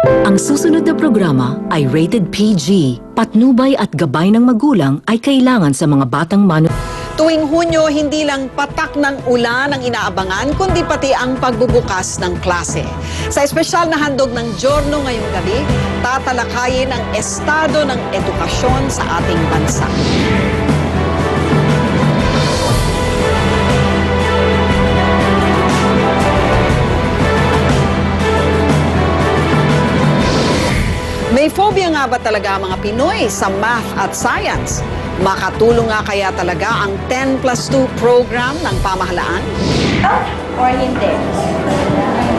Ang susunod na programa ay rated PG. Patnubay at gabay ng magulang ay kailangan sa mga batang Tuwing Hunyo, hindi lang patak ng ulan ang inaabangan, kundi pati ang pagbubukas ng klase. Sa espesyal na handog ng Giorno ngayong gabi, tatalakayin ang estado ng edukasyon sa ating bansa. May phobia nga ba talaga ang mga Pinoy sa math at science? Makatulong nga kaya talaga ang 10+2 program ng pamahalaan? Or hindi?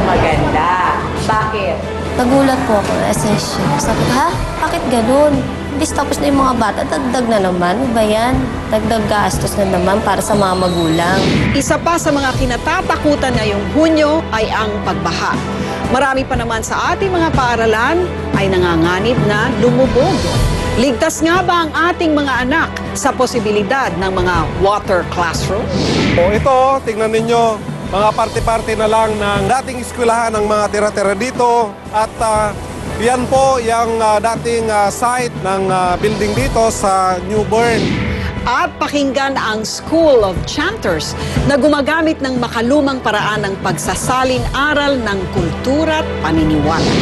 Maganda. Bakit? Nagulat po ako, SSC. Sabi ko, ha? Bakit ganun? Bis tapos na yung mga bata, dagdag na naman. Ano ba yan? Dagdag gastos na naman para sa mga magulang. Isa pa sa mga kinatatakutan ngayong Hunyo ay ang pagbaha. Marami pa naman sa ating mga paaralan ay nanganganib na lumubog. Ligtas nga ba ang ating mga anak sa posibilidad ng mga water classroom? O ito, tingnan ninyo, mga parte-parte na lang ng dating eskwelahan ng mga tira-tira dito. At yan po yung dating site ng building dito sa New Bern. At pakinggan ang School of Chanters na gumagamit ng makalumang paraan ng pagsasalin aral ng kultura at paniniwala.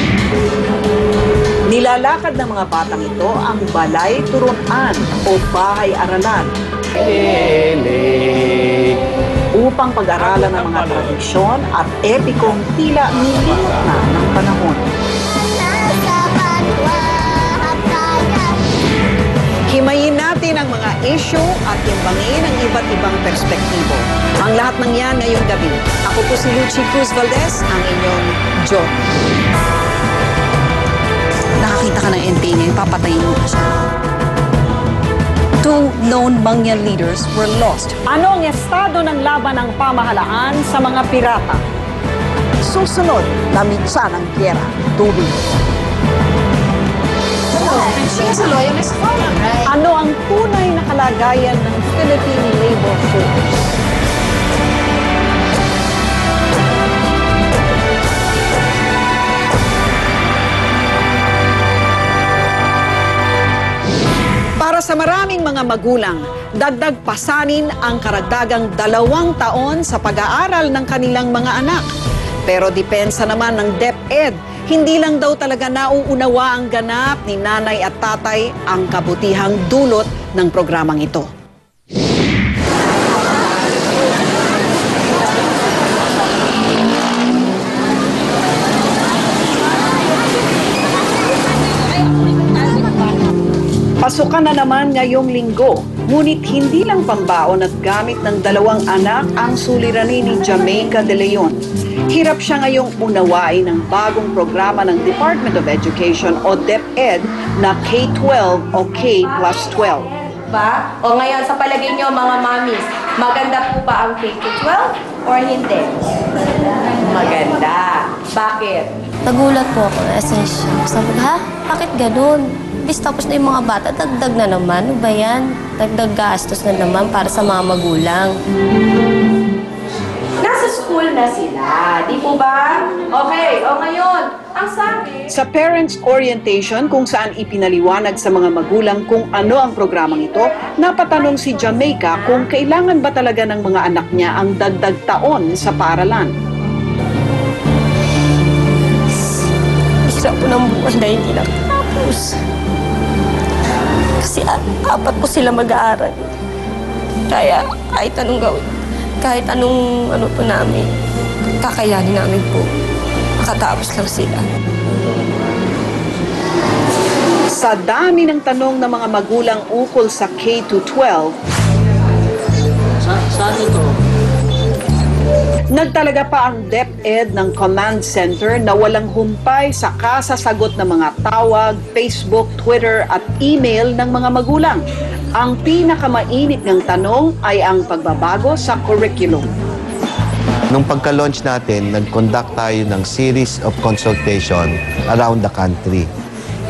Nilalakad ng mga batang ito ang balay turuan o bahay-aralan upang pag-aralan ng mga tradisyon at epikong tila nililot na ng panahon. Himayin natin ang mga issue at timbangin ang iba't ibang perspektibo. Ang lahat ng yan ngayong gabi. Ako po si Lucy Cruz Valdez, ang inyong John. Nakakita ka ng NPA ngayon, papatayin mo siya. 2 known Mangyan leaders were lost. Ano ang estado ng laban ng pamahalaan sa mga pirata? Susunod na mitsa ng gyera, tubig. Ano ang tunay na kalagayan ng Philippine Labor Force? Para sa maraming mga magulang, dagdag pasanin ang karagdagang 2 taon sa pag-aaral ng kanilang mga anak. Pero depensa naman ng DepEd, hindi lang daw talaga nauunawa ang ganap ni nanay at tatay ang kabutihang dulot ng programang ito. Pasukan na naman ngayong linggo, ngunit hindi lang pambaon at gamit ng 2 anak ang suliranin ni Jamaica De Leon. Hirap siya ngayong unawain ng bagong programa ng Department of Education o DepEd na K-12 o K+12. Ba? O ngayon, sa palagay nyo mga mamis, maganda po ba ang K-12 or hindi? Maganda. Bakit? Nagulat po ako, SSC. Sabi ko, ha? Bakit ganun? Bis tapos na yung mga bata, dagdag na naman. Ano ba yan? Dagdag gastos na naman para sa mga magulang. Nasa school na sila, di po ba? Okay, o ngayon, ang sabi... Sa parents' orientation kung saan ipinaliwanag sa mga magulang kung ano ang programang ito, napatanong si Jamaica kung kailangan ba talaga ng mga anak niya ang dagdag taon sa paaralan. Isa po ng buwan na hindi nakatapos. Kasi 4 po sila mag-aaral. Kaya kahit anong gawin, kahit anong ano po namin, kakayanin namin po. Makatapos lang sila. Sa dami ng tanong ng mga magulang ukol sa K-12, Saan ito? nagtalaga pa ang DepEd ng Command Center na walang humpay sa kasasagot ng mga tawag, Facebook, Twitter at email ng mga magulang. Ang pinakamainit ng tanong ay ang pagbabago sa curriculum. Nung pagka-launch natin, nag-conduct tayo ng series of consultation around the country.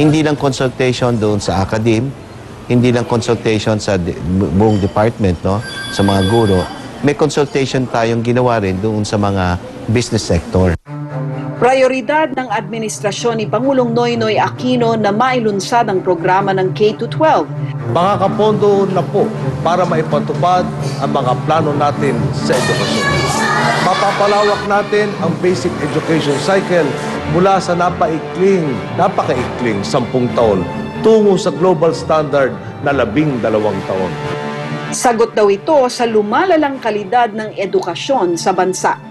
Hindi lang consultation doon sa academe, hindi lang consultation sa buong department, no, sa mga guro. May consultation tayong ginawa rin doon sa mga business sector. Prioridad ng administrasyon ni Pangulong Noynoy Aquino na mailunsad ang programa ng K-12. Makakapondo na po para maipatupad ang mga plano natin sa edukasyon. Mapapalawak natin ang basic education cycle mula sa napakaikling 10 taon tungo sa global standard na 12 taon. Sagot daw ito sa lumalalang kalidad ng edukasyon sa bansa.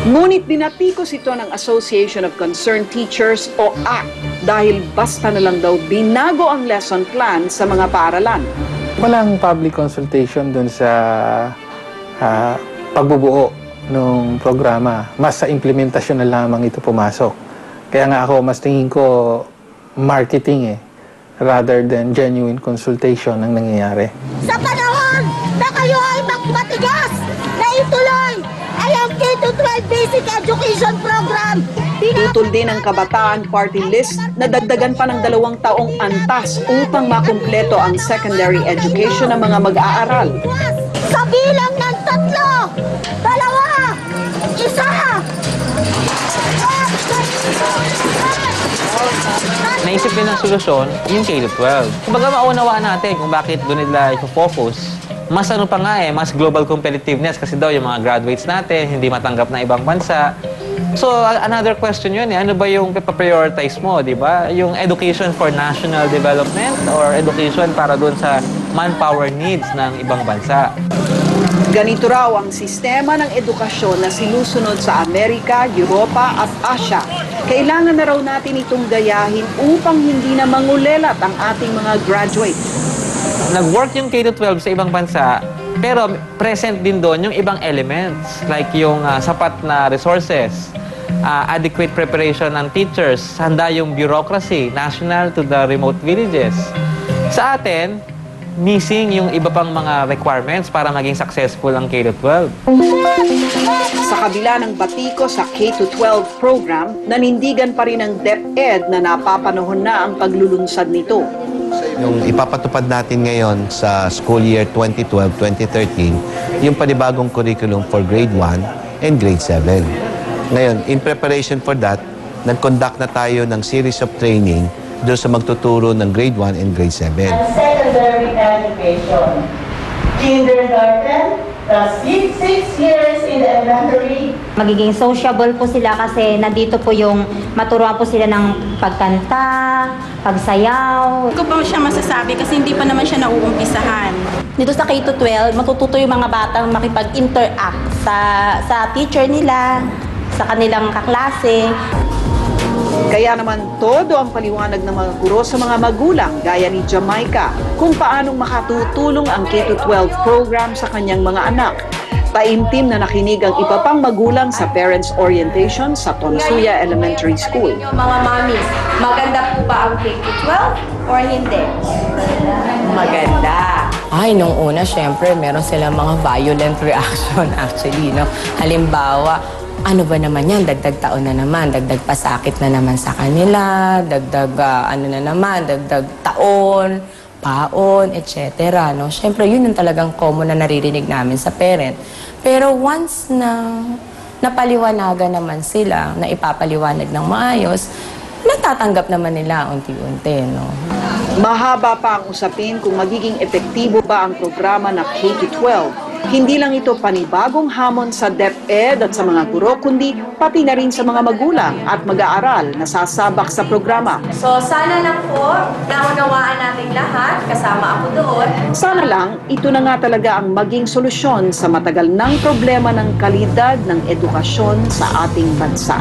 Ngunit binatikos ito ng Association of Concerned Teachers o ACT dahil basta na lang daw binago ang lesson plan sa mga paaralan. Walang public consultation dun sa pagbubuo ng programa. Mas sa implementasyon na lamang ito pumasok. Kaya nga ako, mas tingin ko marketing rather than genuine consultation ang nangyayari. Sa panahon na kayo ay magmatigas na ituloy ay ang K-12 Basic Education Program. Tutol din ang Kabataan Party List na dagdagan pa ng 2 taong antas upang makumpleto ang secondary education ng mga mag-aaral. Sa bilang ng 3, 2, 1. Naisip din ng solusyon yung K-12. Kumbaga maunawaan natin kung bakit doon nila i-focus. Mas ano pa nga mas global competitiveness kasi daw yung mga graduates natin hindi matanggap na ibang bansa. So, another question yun ano ba yung prioritize mo, di ba? Yung education for national development or education para doon sa manpower needs ng ibang bansa? Ganito raw ang sistema ng edukasyon na sinusunod sa Amerika, Europa at Asia. Kailangan na raw natin itong gayahin upang hindi na mangulelat ang ating mga graduates. Nag-work yung K-12 sa ibang bansa, pero present din doon yung ibang elements like yung sapat na resources, adequate preparation ng teachers, handa yung bureaucracy, national to the remote villages. Sa atin, missing yung iba pang mga requirements para maging successful ang K-12. Sa kabila ng batiko sa K-12 program, nanindigan pa rin ang DepEd na napapanahon na ang paglulunsad nito. Yung ipapatupad natin ngayon sa school year 2012-2013, yung panibagong curriculum for grade 1 and grade 7. Ngayon, in preparation for that, nag-conduct na tayo ng series of training doon sa magtuturo ng grade 1 and grade 7. Secondary education. Kindergarten, plus 6 years in the elementary. Magiging sociable po sila kasi nandito po yung maturuan po sila ng pagkanta, pagsayaw. Hindi ko pa siya masasabi kasi hindi pa naman siya nauumpisahan. Dito sa K-12, matututo yung mga batang makipag-interact sa teacher nila, sa kanilang kaklase. Kaya naman todo ang paliwanag ng mga guro sa mga magulang gaya ni Jamaica kung paanong makatutulong ang K-12 program sa kanyang mga anak. Taimtim na nakinig ang iba pang magulang sa parents orientation sa Tonsuya Elementary School. Mga mommies, maganda po ba ang K-12 or hindi? Maganda. Ay, nung una, syempre, meron silang mga violent reaction actually, no? Halimbawa, ano ba naman yan? Dagdag taon na naman, dagdag pasakit na naman sa kanila, dagdag dagdag taon, paon, etc. No? Siyempre, yun ang talagang common na naririnig namin sa parent. Pero once na napaliwanagan naman sila, na ipapaliwanag ng maayos, natatanggap naman nila unti-unti. No? Mahaba pa ang usapin kung magiging epektibo ba ang programa na K-12. Hindi lang ito panibagong hamon sa DepEd at sa mga guro, kundi pati na rin sa mga magulang at mag-aaral na sasabak sa programa. So sana lang po, naunawaan natin lahat, kasama ako doon. Sana lang, ito na nga talaga ang maging solusyon sa matagal ng problema ng kalidad ng edukasyon sa ating bansa.